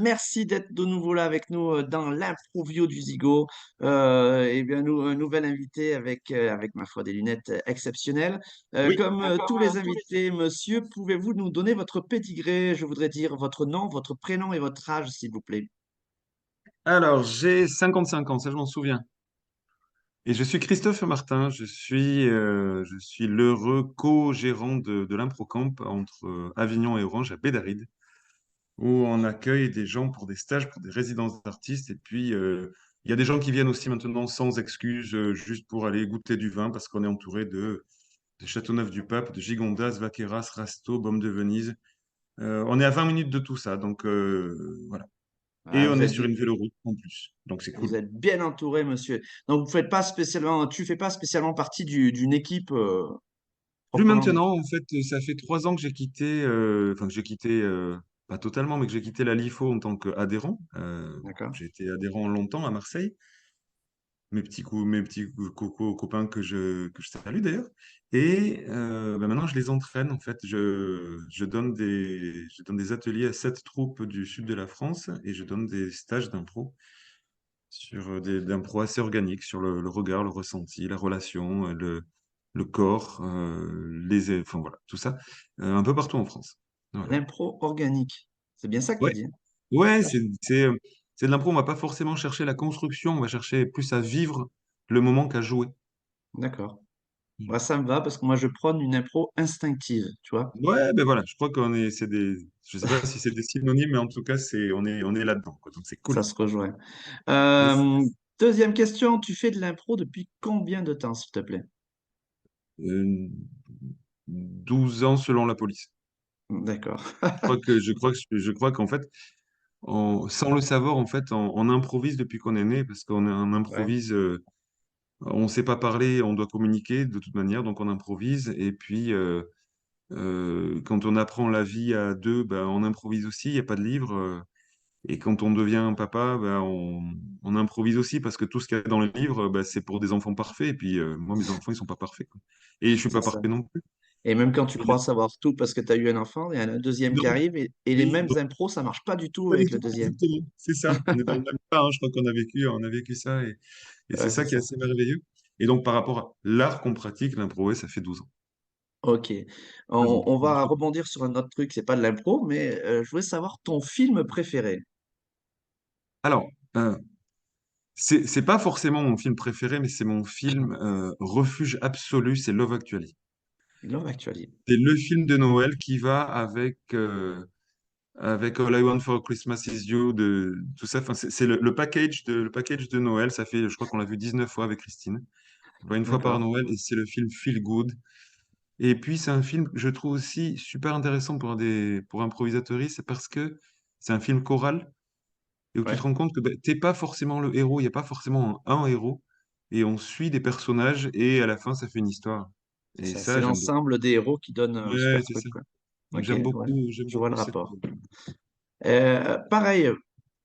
merci d'être de nouveau là avec nous dans l'improvio du Zigo. Eh bien, nous, un nouvel invité avec ma foi, des lunettes exceptionnelles. Oui, Comme tous les invités, monsieur, pouvez-vous nous donner votre pédigré? Je voudrais dire votre nom, votre prénom et votre âge, s'il vous plaît. alors j'ai 55 ans, ça je m'en souviens. Et je suis Christophe Martin, je suis l'heureux co-gérant de l'Improcamp entre Avignon et Orange à Bédaride, où on accueille des gens pour des stages, pour des résidences d'artistes. Et puis, il y a des gens qui viennent aussi maintenant sans excuse, juste pour aller goûter du vin, parce qu'on est entouré de Châteauneuf-du-Pape, de Gigondas, Vaqueras, Rasto, Baume de Venise. On est à 20 minutes de tout ça, donc voilà. Et Ah, on est sur une véloroute en plus, donc c'est vous cool. êtes bien entouré, monsieur. Donc, tu fais pas spécialement partie d'une équipe Plus proprement dite. maintenant, en fait, ça fait 3 ans que j'ai quitté, enfin que j'ai quitté, pas totalement, mais que j'ai quitté la LIFO en tant qu'adhérent. D'accord? J'ai été adhérent longtemps à Marseille, mes petits copains que je salue d'ailleurs. Et maintenant, je les entraîne, en fait. Je donne des ateliers à 7 troupes du sud de la France et je donne des stages d'impro sur d'impro assez organiques, sur le regard, le ressenti, la relation, le corps, enfin voilà, tout ça, un peu partout en France. Voilà. L'impro organique. C'est bien ça que tu as Ouais, dit, hein? ouais, Ah, c'est de l'impro. On va pas forcément chercher la construction, on va chercher plus à vivre le moment qu'à jouer. d'accord. Mm. Bah, ça me va parce que moi, je prône une impro instinctive, tu vois. Ouais, ben voilà, je crois je sais pas si c'est des synonymes, mais en tout cas, on est là-dedans, quoi. Donc c'est Ça cool. se rejoint. Yes. Euh, Deuxième question, tu fais de l'impro depuis combien de temps, s'il te plaît? Euh, 12 ans selon la police. D'accord. Je crois qu'en fait, sans le savoir, en fait, on improvise depuis qu'on est né, parce qu'on Ouais, improvise, on ne sait pas parler, on doit communiquer de toute manière, donc on improvise. Et puis, quand on apprend la vie à deux, ben, on improvise aussi, il n'y a pas de livre. Et quand on devient papa, ben, on improvise aussi, parce que tout ce qu'il y a dans le livre, ben, c'est pour des enfants parfaits. Et puis, moi, mes enfants, ils sont pas parfaits, quoi. Et je suis c'est pas ça. parfait non plus. Et même quand tu crois savoir tout parce que tu as eu un enfant, il y en a un deuxième qui Donc, arrive et les oui, mêmes impros, ça marche pas du tout pas du avec le tout, deuxième. exactement. C'est ça. On est dans le même cas, hein. Je crois qu'on a vécu ça. Et c'est Ouais, c'est ça qui est ça. assez merveilleux. Et donc, par rapport à l'art qu'on pratique, l'impro, ouais, ça fait 12 ans. Ok. 13 ans. On va rebondir sur un autre truc, c'est pas de l'impro, mais je voulais savoir ton film préféré. Alors, euh, c'est pas forcément mon film préféré, mais c'est mon film refuge absolu, c'est Love Actually. Love Actually. C'est le film de Noël qui va avec All I Want for Christmas Is You, de tout ça. Enfin, c'est le package de Noël. Ça fait, je crois qu'on l'a vu 19 fois avec Christine. On le voit une fois par D'accord. Noël et c'est le film Feel Good. Et puis, c'est un film que je trouve aussi super intéressant pour improvisateurs, c'est parce que c'est un film choral et où tu te Ouais. rends compte que ben, t'es pas forcément le héros, il n'y a pas forcément un héros, et on suit des personnages et à la fin, ça fait une histoire. C'est Et ça. C'est ça, j'aime beaucoup. l'ensemble des héros qui donne un Ouais, super c'est truc, ça. quoi. Donc, Ok, ouais. j'aime Je vois le beaucoup cette. rapport. Pareil,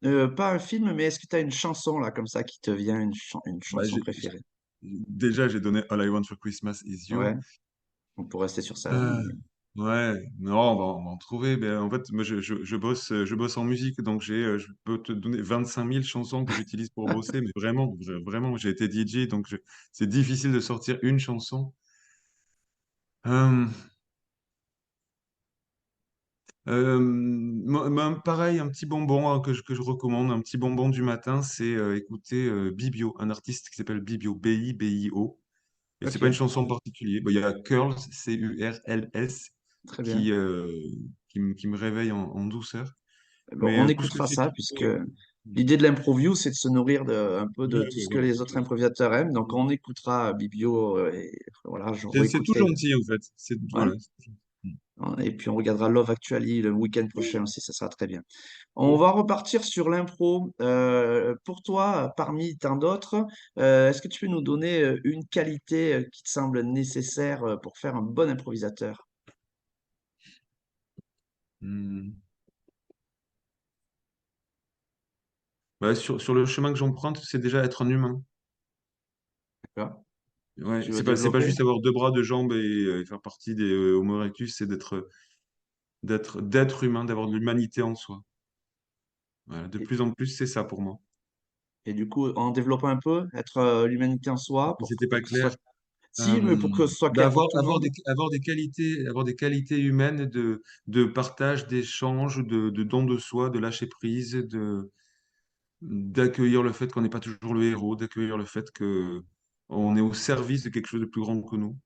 pas un film, mais est-ce que tu as une chanson là comme ça qui te vient, une Bah, chanson préférée? déjà, j'ai donné All I Want for Christmas Is You. Ouais, on peut rester sur ça. Euh, ouais, non, on va en trouver. Ben, en fait, moi, je bosse en musique, donc je peux te donner 25 000 chansons que j'utilise pour bosser, mais vraiment, vraiment, j'ai été DJ, donc c'est difficile de sortir une chanson. Euh, pareil, un petit bonbon hein, que je recommande, un petit bonbon du matin, c'est écouter Bibio, un artiste qui s'appelle Bibio, B-I-B-I-O. Et c'est pas une Ok, chanson en particulier. Bah, il y a Curls, Curls, très bien. qui me réveille en douceur. Bon, Mais on tout ce que écoutera j'ai ça dit. puisque l'idée de l'improview, c'est de se nourrir un peu de Ouais, tout ouais, ce que voilà. les autres improvisateurs aiment. Donc on écoutera Bibio et voilà, je C'est tout réécouterai. gentil, en fait. Ouais. Voilà. Et puis on regardera Love Actually le week-end prochain aussi, ça sera très bien. On Cool. va repartir sur l'impro. Pour toi, parmi tant d'autres, est-ce que tu peux nous donner une qualité qui te semble nécessaire pour faire un bon improvisateur? Hmm. Bah, sur le chemin que j'emprunte, c'est déjà être un humain. D'accord. Ouais, Tu veux c'est pas développer? juste avoir deux bras, deux jambes et faire partie des Homo erectus, c'est d'être humain, d'avoir de l'humanité en soi. Voilà, de Et, plus en plus, c'est ça pour moi. et du coup, en développant un peu, être l'humanité en soi, Si c'était pas pour que ce soit... clair. Si, mais pour que ce soit Bah, clair pour tout le monde. avoir des qualités humaines de partage, d'échange, de don de soi, de lâcher prise, d'accueillir le fait qu'on n'est pas toujours le héros, d'accueillir le fait que on est au service de quelque chose de plus grand que nous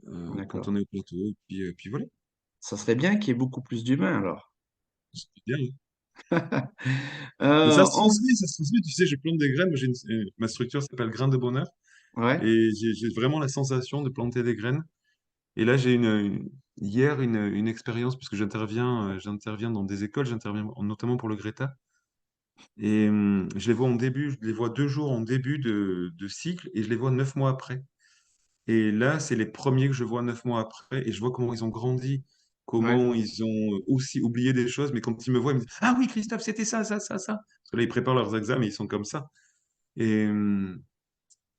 quand D'accord. on est au plateau. Et puis voilà, Ça serait bien qu'il y ait beaucoup plus d'humains alors. c'est bien, hein. Et Euh, en- ça se transmet. Tu sais, je plante des graines. Moi, ma structure s'appelle Grain de Bonheur. Ouais, Et j'ai vraiment la sensation de planter des graines. Et là, j'ai hier une expérience, parce que j'interviens dans des écoles, j'interviens notamment pour le Greta. Et je les vois en début, je les vois 2 jours en début de cycle et je les vois 9 mois après. Et là, c'est les premiers que je vois 9 mois après et je vois comment ils ont grandi, ouais. comment ils ont aussi oublié des choses. Mais quand ils me voient, ils me disent, ah oui, Christophe, c'était ça, ça, ça, ça. Parce que là, ils préparent leurs examens et ils sont comme ça. Et, hum,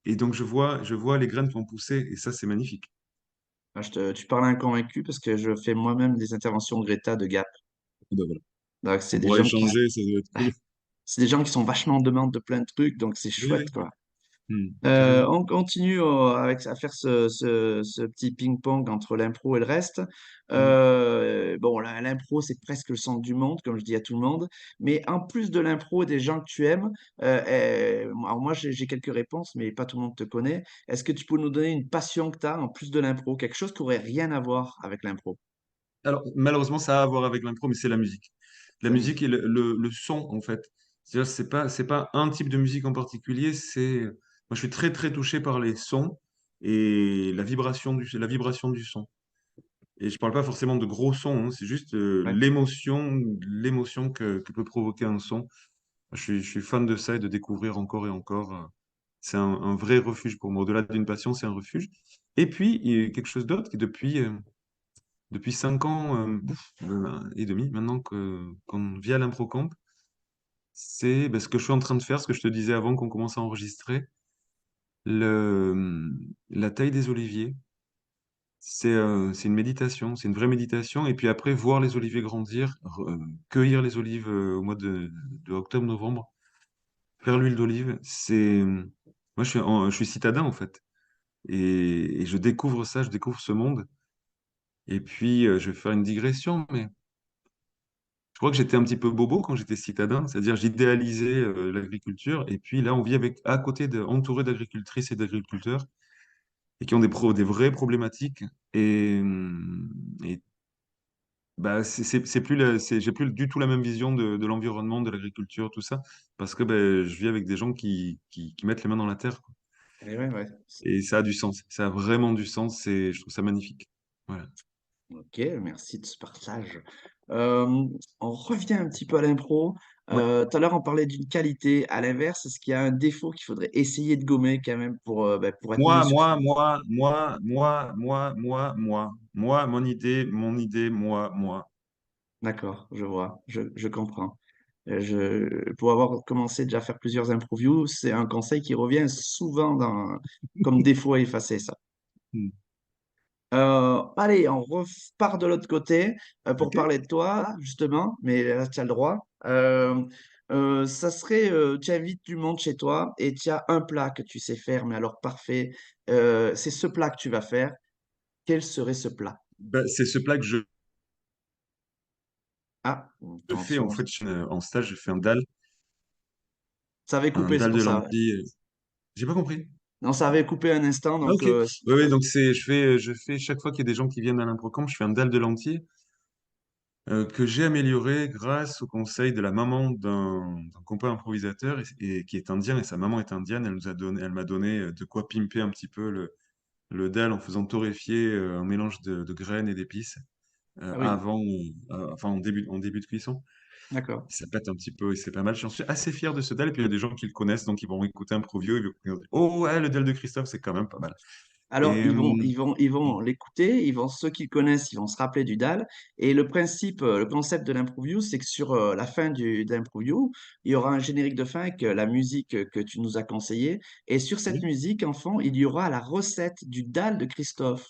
et donc, je vois les graines qui ont poussé et ça, c'est magnifique. Ah, tu parles à un convaincu parce que je fais moi-même des interventions Greta de Gap. Ben voilà. Donc, On pourra échanger, ça doit être cool. c'est des gens qui sont vachement en demande de plein de trucs, donc c'est Oui, chouette, oui. quoi. Carrément. On continue à faire ce petit ping-pong entre l'impro et le reste. Hmm. Bon, l'impro, c'est presque le centre du monde, comme je dis à tout le monde. Mais en plus de l'impro et des gens que tu aimes, alors moi, j'ai quelques réponses, mais pas tout le monde te connaît. Est-ce que tu peux nous donner une passion que tu as en plus de l'impro, quelque chose qui aurait rien à voir avec l'impro? Alors, malheureusement, ça a à voir avec l'impro, mais c'est la musique. La C'est la musique et musique. le son, en fait. C'est-à-dire, c'est pas un type de musique en particulier, moi, je suis très, très touché par les sons et la vibration du son. Et je parle pas forcément de gros sons, hein, c'est juste Ouais. l'émotion que peut provoquer un son. Je suis fan de ça et de découvrir encore et encore. C'est un vrai refuge pour moi. Au-delà d'une passion, c'est un refuge. Et puis, il y a quelque chose d'autre qui, depuis 5 ans et demi, maintenant qu'on vit à l'Improcamp, c'est ce que je suis en train de faire, ce que je te disais avant qu'on commence à enregistrer. La taille des oliviers, c'est une méditation, c'est une vraie méditation. Et puis après, voir les oliviers grandir, cueillir les olives au mois de octobre-novembre, faire l'huile d'olive, moi, je suis citadin en fait. Et je découvre ça, je découvre ce monde. Et puis, je vais faire une digression, mais je crois que j'étais un petit peu bobo quand j'étais citadin, c'est-à-dire j'idéalisais l'agriculture. Et puis là, on vit à côté entouré d'agricultrices et d'agriculteurs et qui ont des vraies problématiques. Et bah, c'est plus j'ai plus du tout la même vision de l'environnement, de l'agriculture, tout ça, parce que je vis avec des gens qui mettent les mains dans la terre, quoi. Et ouais, ouais. Et ça a du sens, ça a vraiment du sens et je trouve ça magnifique. Voilà. Ok, merci de ce partage. Euh, on revient un petit peu à l'impro. Ouais. Tout à l'heure, on parlait d'une qualité. À l'inverse, est-ce qu'il y a un défaut qu'il faudrait essayer de gommer quand même pour être mieux Moi, sur moi, scène? moi, moi, moi, moi, moi, moi, mon idée, moi. D'accord, je vois, je comprends. Pour avoir commencé déjà à faire plusieurs improviews, c'est un conseil qui revient souvent comme défaut à effacer, ça. Hmm. Allez, on repart de l'autre côté pour Ok. parler de toi, justement, mais là, tu as le droit. Ça serait, tu invites du monde chez toi et tu as un plat que tu sais faire, mais alors parfait. C'est ce plat que tu vas faire. Quel serait ce plat? C'est ce plat que Ah, je fais en attention, fait en stage, je fais ça avait un coupé, c'est dalle pour de ça. lentilles. J'ai pas compris. Non, ça avait coupé un instant, Ah, donc ok. Oui, oui, donc je fais chaque fois qu'il y a des gens qui viennent à l'improcamp, je fais un dalle de lentilles que j'ai amélioré grâce au conseil de la maman d'un copain improvisateur et qui est indien et sa maman est indienne. Elle m'a donné de quoi pimper un petit peu le dalle en faisant torréfier un mélange de graines et d'épices ah oui, avant, enfin en début de cuisson. d'accord. Ça pète un petit peu et c'est pas mal. J'en suis assez fier de ce dalle. Et puis il y a des gens qui le connaissent, donc ils vont écouter un Improvio. Ils vont dire, oh ouais, le dalle de Christophe, c'est quand même pas mal. Alors, Et ils vont l'écouter, ceux qui le connaissent, ils vont se rappeler du DAL. Et le principe, le concept de l'improview, c'est que sur la fin de l'improview, il y aura un générique de fin avec la musique que tu nous as conseillée. Et sur cette oui, musique, en fond, il y aura la recette du DAL de Christophe.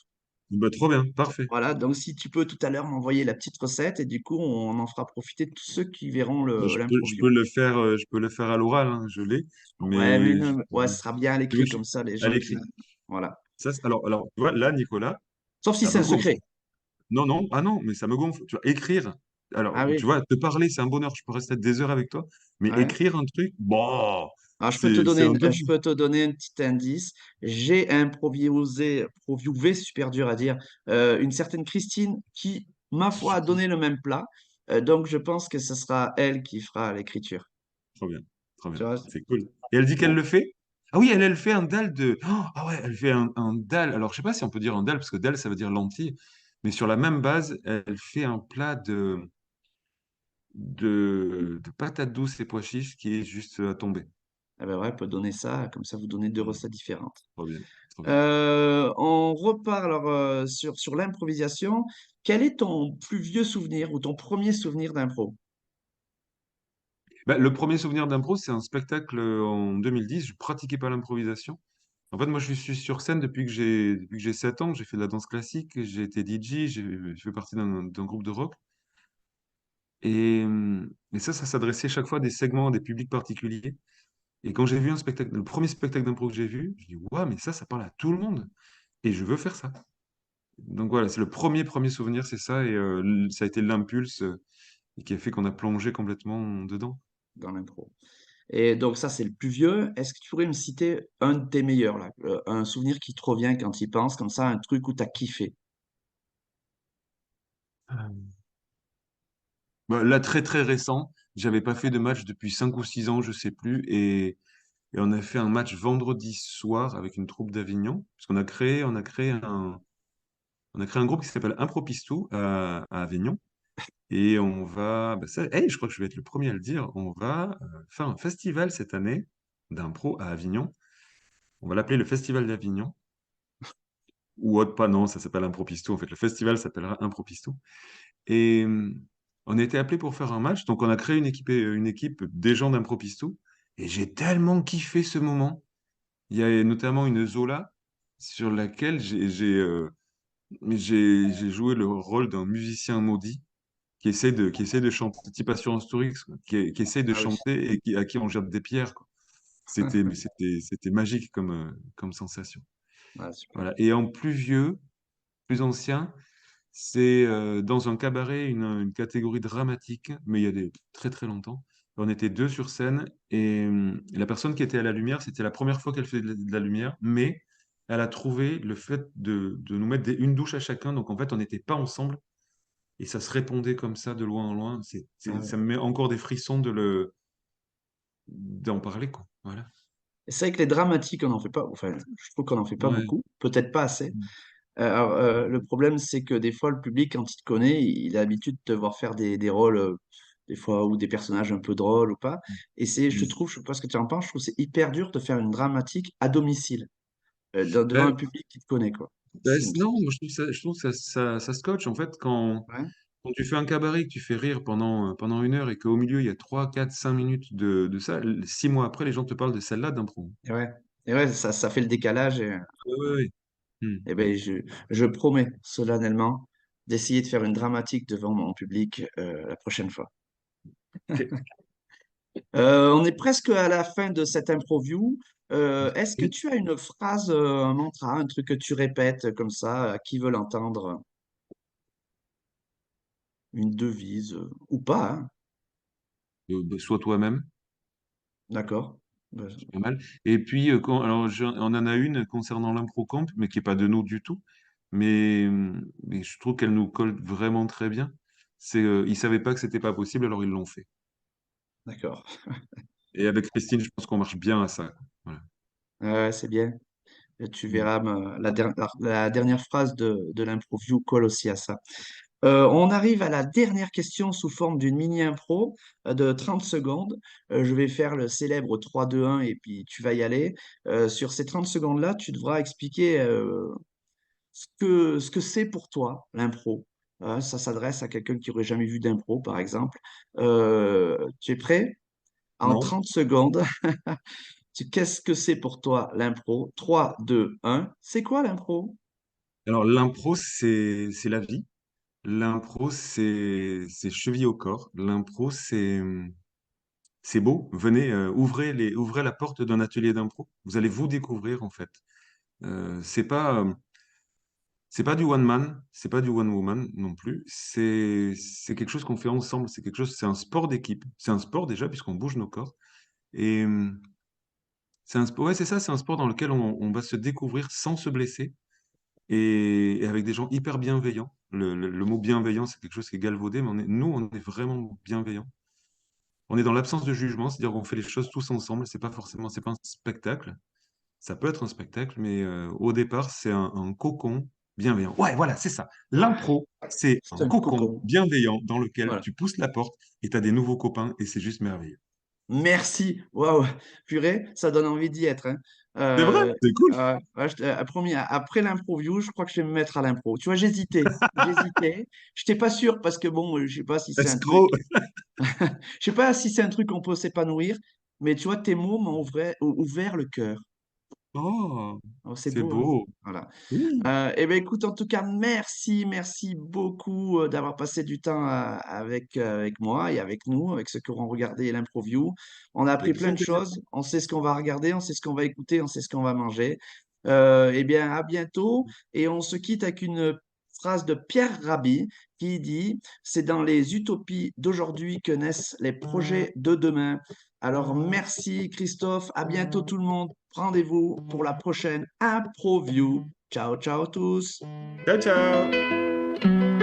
Bah, trop bien, parfait. Voilà, donc si tu peux tout à l'heure m'envoyer la petite recette et du coup on en fera profiter tous ceux qui verront Bah, je l'improview. peux le faire, je peux le faire à l'oral, hein, je l'ai, Ouais, mais mais non, ouais, ce sera bien à tu veux l'écrit comme ça, les à gens qui. l'écrit. Voilà. Ça, alors, tu vois, là, Nicolas, Sauf si ça c'est me un gonfle. secret. Non, non, ah non, mais ça me gonfle. Tu vois, écrire, alors, Ah tu oui, vois, te parler, c'est un bonheur, je peux rester des heures avec toi, mais ouais. écrire un truc, bon, Alors, c'est un je défi. peux te donner un petit indice. J'ai improvisé, super dur à dire, une certaine Christine qui, ma foi, a donné le même plat. Donc, je pense que ce sera elle qui fera l'écriture. Trop bien, trop Tu bien, vois? c'est cool. Et elle dit qu'elle Bon, le fait? Ah oui, elle fait un dalle de. Oh, ah ouais, elle fait un dalle. Alors, je sais pas si on peut dire un dalle, parce que dalle, ça veut dire lentille, mais sur la même base, elle fait un plat de patates douces et pois chiches qui est juste à tomber. eh ben ouais, elle peut donner ça, comme ça vous donnez deux Mm. recettes différentes. Trop bien, trop bien. On repart alors sur l'improvisation. Quel est ton plus vieux souvenir ou ton premier souvenir d'impro? Bah, le premier souvenir d'impro, c'est un spectacle en 2010. Je pratiquais pas l'improvisation. En fait, moi, je suis sur scène depuis que j'ai 7 ans. J'ai fait de la danse classique, j'ai été DJ, je fais partie d'un groupe de rock. Et ça s'adressait chaque fois à des segments, à des publics particuliers. Et quand j'ai vu un spectacle, le premier spectacle d'impro que j'ai vu, je dis, waouh, mais ça parle à tout le monde. Et je veux faire ça. Donc voilà, c'est le premier souvenir, c'est ça. Et ça a été l'impulse qui a fait qu'on a plongé complètement dedans. Dans l'impro. Et donc ça, c'est le plus vieux. Est-ce que tu pourrais me citer un de tes meilleurs, là, un souvenir qui te revient quand tu y penses, comme ça, un truc où tu as kiffé? Bah, là, très récent, j'avais pas fait de match depuis 5 ou 6 ans, je sais plus. Et on a fait un match vendredi soir avec une troupe d'Avignon. Parce qu'on a on a créé un groupe qui s'appelle Impropistou à Avignon. Et on va, bah ça, hey, je crois que je vais être le premier à le dire, on va faire un festival cette année d'impro à Avignon. On va l'appeler le Festival d'Avignon. Ou autre, pas, non, ça s'appelle Impropistou. En fait, le festival s'appellera Impropistou. Et on a été appelé pour faire un match. Donc, on a créé une équipe des gens d'Impropistou. Et j'ai tellement kiffé ce moment. Il y a notamment une Zola sur laquelle j'ai joué le rôle d'un musicien maudit qui essaie de chanter, type Assurance Tourix, quoi, qui essaie de Ah oui, chanter et à qui on jette des pierres, quoi. C'était magique comme sensation. ouais, super. Voilà. Et en plus vieux, plus ancien, c'est dans un cabaret, une catégorie dramatique, mais il y a très longtemps. On était deux sur scène et la personne qui était à la lumière, c'était la première fois qu'elle faisait de la lumière, mais elle a trouvé le fait de nous mettre une douche à chacun. Donc en fait, on n'était pas ensemble et ça se répondait comme ça de loin en loin. Ah ouais. Ça me met encore des frissons d'en parler, quoi. Voilà. Et c'est vrai que les dramatiques, on n'en fait pas, enfin, je trouve qu'on n'en fait pas Ouais. beaucoup, peut-être pas assez. Alors, le problème, c'est que des fois, le public, quand il te connaît, il a l'habitude de te voir faire des rôles, des fois, ou des personnages un peu drôles ou pas. Et je Mm. trouve, je sais pas ce que tu en penses, je trouve que c'est hyper dur de faire une dramatique à domicile, devant un Ben, public qui te connaît, quoi. non, moi je trouve que ça scotche. En fait, Ouais, quand tu fais un cabaret, que tu fais rire pendant 1 heure et qu'au milieu il y a 3 4 5 minutes de ça, 6 mois après, les gens te parlent de celle-là d'impro. et ouais, et ouais, ça fait le décalage. Ouais, ouais, ouais. Hmm. Et ben, je promets solennellement d'essayer de faire une dramatique devant mon public la prochaine fois. Ok. On est presque à la fin de cette interview. Est-ce que Oui. tu as une phrase, un mantra, un truc que tu répètes comme ça, à qui veut l'entendre, une devise, ou pas, hein? Bah, sois toi-même, D'accord. c'est pas mal. Et puis, alors, on en a une concernant l'impro-camp, mais qui n'est pas de nous du tout. Mais je trouve qu'elle nous colle vraiment très bien. C'est, ils ne savaient pas que c'était pas possible, alors ils l'ont fait. D'accord. Et avec Christine, je pense qu'on marche bien à ça, quoi. Voilà. Ouais, ouais, c'est bien. Et tu Mm. verras, la dernière phrase de l'improview colle aussi à ça. On arrive à la dernière question sous forme d'une mini-impro de 30 secondes. Je vais faire le célèbre 3, 2, 1 et puis tu vas y aller. Sur ces 30 secondes-là, tu devras expliquer ce que c'est pour toi, l'impro. Ça s'adresse à quelqu'un qui aurait jamais vu d'impro, par exemple. Tu es prêt? En Non? 30 secondes, qu'est-ce que c'est pour toi, l'impro? 3, 2, 1. C'est quoi l'impro? Alors, l'impro, c'est la vie. L'impro, c'est cheville au corps. L'impro, c'est beau. Venez, ouvrez la porte d'un atelier d'impro. Vous allez vous découvrir, en fait. Euh, c'est pas, euh, c'est pas du one man, c'est pas du one woman non plus. C'est quelque chose qu'on fait ensemble. C'est un sport d'équipe. C'est un sport déjà, puisqu'on bouge nos corps. Et c'est un sport, ouais, c'est ça, c'est un sport dans lequel on va se découvrir sans se blesser et avec des gens hyper bienveillants. Le mot bienveillant, c'est quelque chose qui est galvaudé, mais nous, on est vraiment bienveillants. On est dans l'absence de jugement, c'est-à-dire qu'on fait les choses tous ensemble. C'est pas un spectacle. Ça peut être un spectacle, mais au départ, c'est un cocon bienveillant. Ouais, voilà, c'est ça. L'impro, c'est C'est un un cocon cocon. bienveillant dans lequel Voilà. tu pousses la porte et tu as des nouveaux copains et c'est juste merveilleux. Merci. Waouh. Purée, ça donne envie d'y être, hein. C'est vrai, Euh, c'est cool. ouais, promis, après l'improview, je crois que je vais me mettre à l'impro. Tu vois, j'hésitais. J'hésitais. Je n'étais pas sûr parce que bon, je sais pas si c'est un truc. Escroc. Je sais pas si c'est un truc qu'on peut s'épanouir, mais tu vois, tes mots m'ont ouvert le cœur. Oh, Oh, c'est c'est beau, hein? beau. Voilà. Oui, Eh bien, écoute, en tout cas, merci beaucoup d'avoir passé du temps avec moi et avec nous, avec ceux qui auront regardé l'Improview. On a appris avec plein grand de plaisir. choses. On sait ce qu'on va regarder, on sait ce qu'on va écouter, on sait ce qu'on va manger. Eh bien, à bientôt. Et on se quitte avec une phrase de Pierre Rabhi qui dit, c'est dans les utopies d'aujourd'hui que naissent les projets de demain. Alors, merci Christophe. À bientôt tout le monde. Rendez-vous pour la prochaine Improview. Ciao, ciao tous. Ciao, ciao.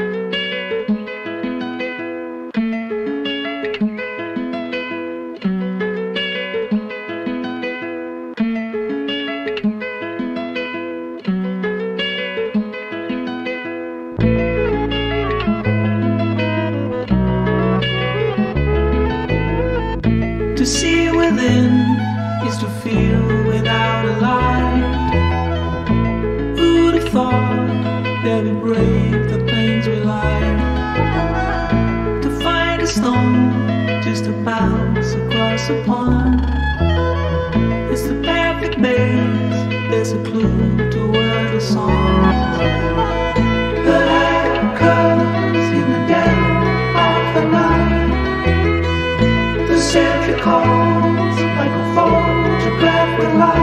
To see within is to feel without a light. Who'd have thought that we brave the pains we like? To find a stone just to bounce across a pond. It's the perfect maze, there's a clue to where the song. The light comes in the dead of the night. The sentry calls like a photograph with light.